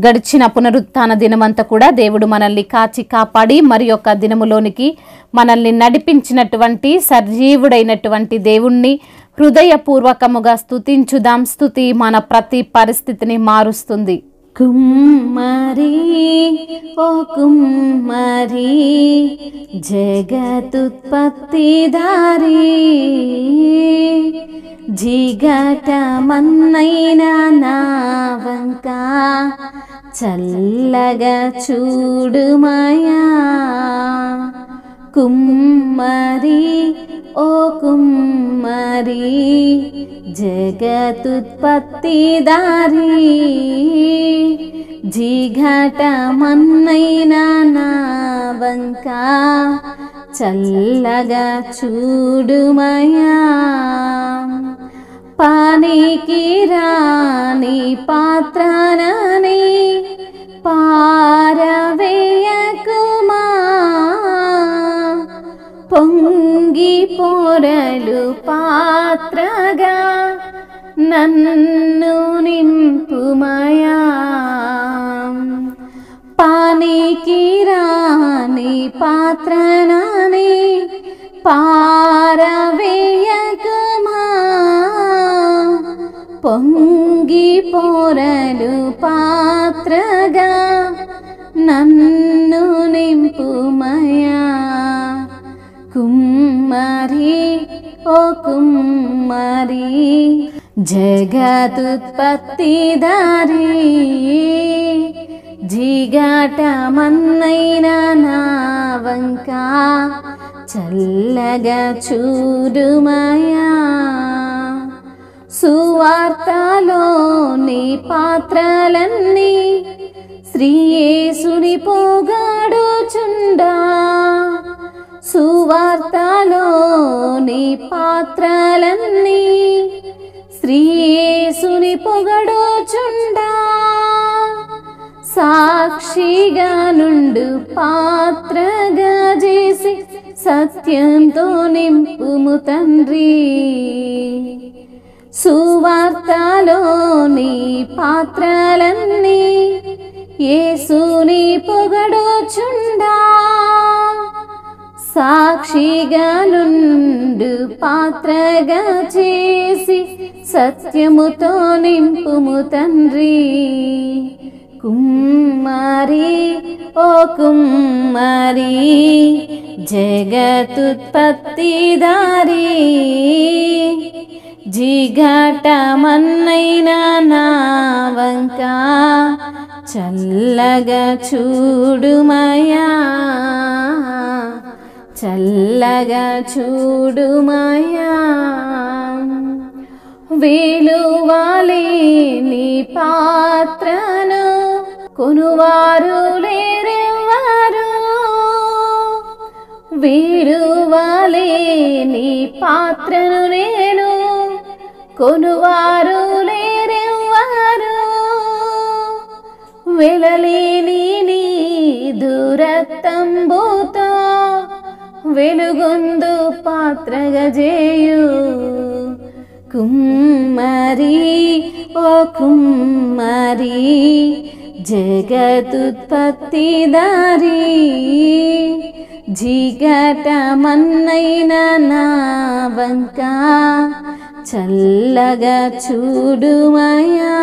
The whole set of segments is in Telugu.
గడిచిన పునరుత్థాన దినమంతా కూడా దేవుడు మనల్ని కాచి కాపాడి మరి యొక్క దినములోనికి మనల్ని నడిపించినటువంటి సజీవుడైనటువంటి దేవుణ్ణి హృదయపూర్వకముగా స్తుతించుదాం. స్తుతి మన ప్రతి పరిస్థితిని మారుస్తుంది. కుమ్మరి ఓ కుమ్మరి జగతుత్పత్తిదారి జిగటమన్నైన నా వంక చల్లగా చూడుమయా. కుమ్మరి ఓ కుమ్మరి జగతుత్పత్తిదారి జిఘటమన్నైన నా వంక చల్లగా చూడుమయా. పానికి రాని పాత్రనని పారవేయకుమా, పొంగి పొరలు పాత్రగా నన్ను నింపుమయా. పానికి రాని పాత్రనని పారవేయకుమా, పొంగి పొరలు పాత్రగా నన్ను నింపుమయా. కుమ్మరి ఓ కుమ్మరి జగతుత్పత్తిదారి జిగటమన్నైన నా వంక చల్లగా చూడుమయా. సువార్తలోని పాత్రలన్నీ శ్రీ యేసుని పొగడుచుండా, సువార్తలోని పాత్రలన్నీ శ్రీ యేసుని పొగడుచుండా, సాక్షిగా నుండు పాత్రగా చేసి సత్యంతో నింపుము తండ్రి. సువార్తలోని పాత్రలన్నీ యేసుని పొగడుచుండా, సాక్షిగా నుండు పాత్రగా చేసి సత్యముతో నింపుము తండ్రి. కుమ్మరి ఓ కుమ్మరి జగతుత్పత్తిదారి జిఘటమన్నైన నా వంక చల్లగా చూడుమయా. చల్లగా చూడుమయా. విలువలేని పాత్రను కొనువారు లేరెవ్వరు, విలువలేని పాత్రను నేను కొనువారు లేరెవ్వరు. వెలలేని నీ దురక్తంబుతో వెలుగొందు పాత్రగా చేయు. కుమ్మరి ఓ కుమ్మరి జగతుత్పత్తిదారి జిగటమన్నైన నా వంక చల్లగా చూడుమయా.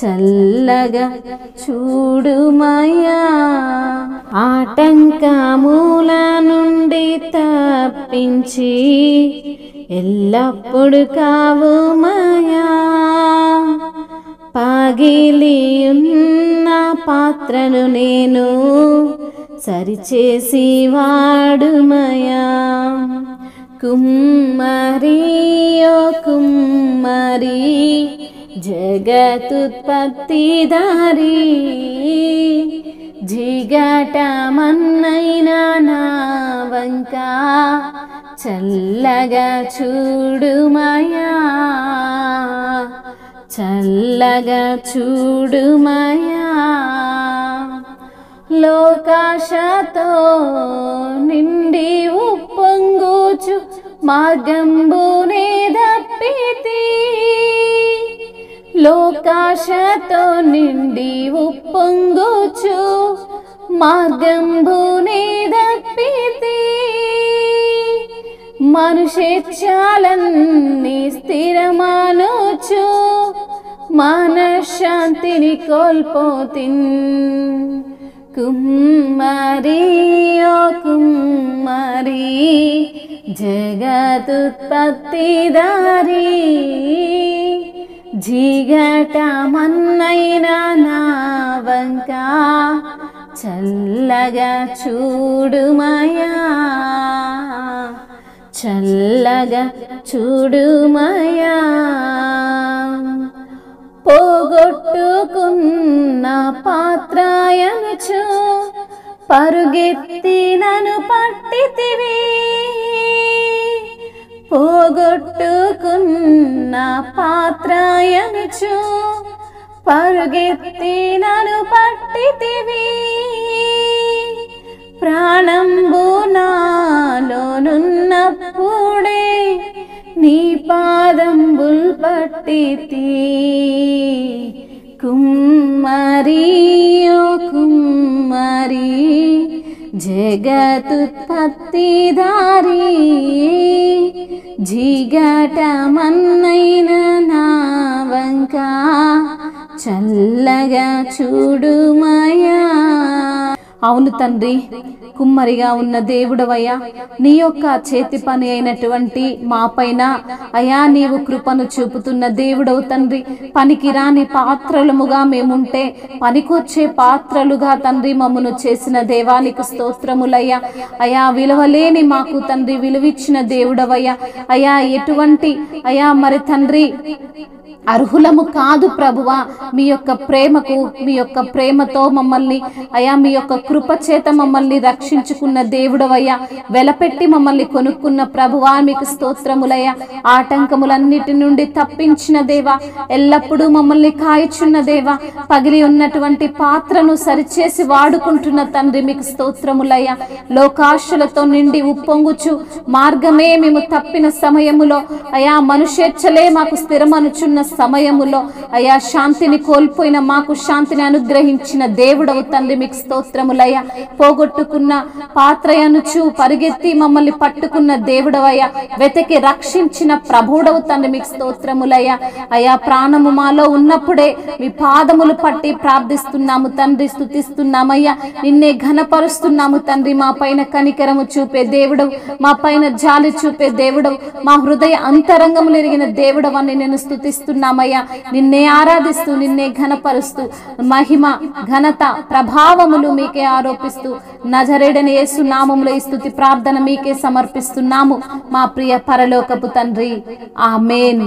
చల్లగా చూడుమయా. ఆటంకముల నుండి తప్పించి ఎల్లప్పుడు కావుమయా. పగిలి ఉన్న పాత్రను నేను సరిచేసి వాడుమయా. కుమ్మరి ఓ కుమ్మరి జగతుత్పత్తిదారి జిగటమన్నైన నా వంక చల్లగా చూడుమయా. చల్లగా చూడుమయా. లోకాశతో నిండి ఉప్పొంగుచు మార్గంబునే దప్పితి, లోకాశతో నిండి ఉప్పొంగుచు మార్గంబునే దప్పితి మనుషేచ్ఛలన్నీ స్థిరమానుచు మనశ్శాంతిని కోల్పోతిన్ కుమ్మరి ఓ కుమ్మరి జగదుత్పత్తిదారి జిగటమన్నైన నా వంక చల్లగా చూడుమయా చల్లగా చూడుమయా పోగొట్టుకున్న పాత్రయనుచు పరుగెత్తి నన్ను పట్టితివి పోగొట్టుకున్న పాత్రయనుచు పరుగెత్తి నన్ను పట్టితివి ప్రాణంబు నాలోనున్నప్పుడే నీ పాదంబుల్ పట్టితి కుమ్మరి ఓ కుమ్మరి జగదుత్పత్తిదారి జిగటమన్నైన నా వంక చల్లగా చూడుమయా. అవును తండ్రి, కుమ్మరిగా ఉన్న దేవుడవయ్యా, నీ యొక్క చేతి పని అయినటువంటి మా పైన అయా నీవు కృపను చూపుతున్న దేవుడవు తండ్రి. పనికి రాని పాత్రలముగా మేముంటే పనికొచ్చే పాత్రలుగా తండ్రి మమ్మను చేసిన దేవానికి స్తోత్రములయ్యా. అయా విలువలేని మాకు తండ్రి విలువిచ్చిన దేవుడవయ్యా. అయా ఎటువంటి అయా మరి తండ్రి అర్హులము కాదు ప్రభువా, మీ యొక్క ప్రేమకు మీ యొక్క ప్రేమతో మమ్మల్ని అయా మీ యొక్క కృప చేత మమ్మల్ని రక్షించుకున్న దేవుడవయ్యా. వెలపెట్టి మమ్మల్ని కొనుక్కున్న ప్రభువా మీకు స్తోత్రములయ్యా. ఆటంకములన్నిటి నుండి తప్పించిన దేవా, ఎల్లప్పుడూ మమ్మల్ని కాయచున్న దేవా, పగిలి ఉన్నటువంటి పాత్రను సరిచేసి వాడుకుంటున్న తండ్రి మీకు స్తోత్రములయ్యా. లోకాశలతో నిండి ఉప్పొంగుచు మార్గమే మేము తప్పిన సమయములో అయా మనుషేచ్ఛలే మాకు స్థిరమనుచున్న సమయములో అయా శాంతిని కోల్పోయిన మాకు శాంతిని అనుగ్రహించిన దేవుడవు తండ్రి మీకు స్తోత్రములయ్యా. పోగొట్టుకున్న పాత్రయనుచు పరిగెత్తి మమ్మల్ని పట్టుకున్న దేవుడవయ్యా. వెతికి రక్షించిన ప్రభుడవు తండ్రి మీకు స్తోత్రములయ్యా. అయా ప్రాణము మాలో ఉన్నప్పుడే మీ పాదములు పట్టి ప్రార్థిస్తున్నాము తండ్రి, స్తుతిస్తున్నామయ్యా. నిన్నే ఘనపరుస్తున్నాము తండ్రి. మా పైన కనికరము చూపే దేవుడవు, మా పైన జాలి చూపే దేవుడవు, మా హృదయ అంతరంగములు ఎరిగిన దేవుడవు అని నేను స్తుతిస్తున్నామయ్యా. నిన్నే ఆరాధిస్తూ నిన్నే ఘనపరుస్తూ మహిమ ఘనత ప్రభావములు మీకే ఆరోపిస్తూ నజరేయుడైన యేసు నామములో ఈ స్తుతి ప్రార్థన మీకే సమర్పిస్తున్నాము మా ప్రియ పరలోకపు తండ్రి. ఆమేన్.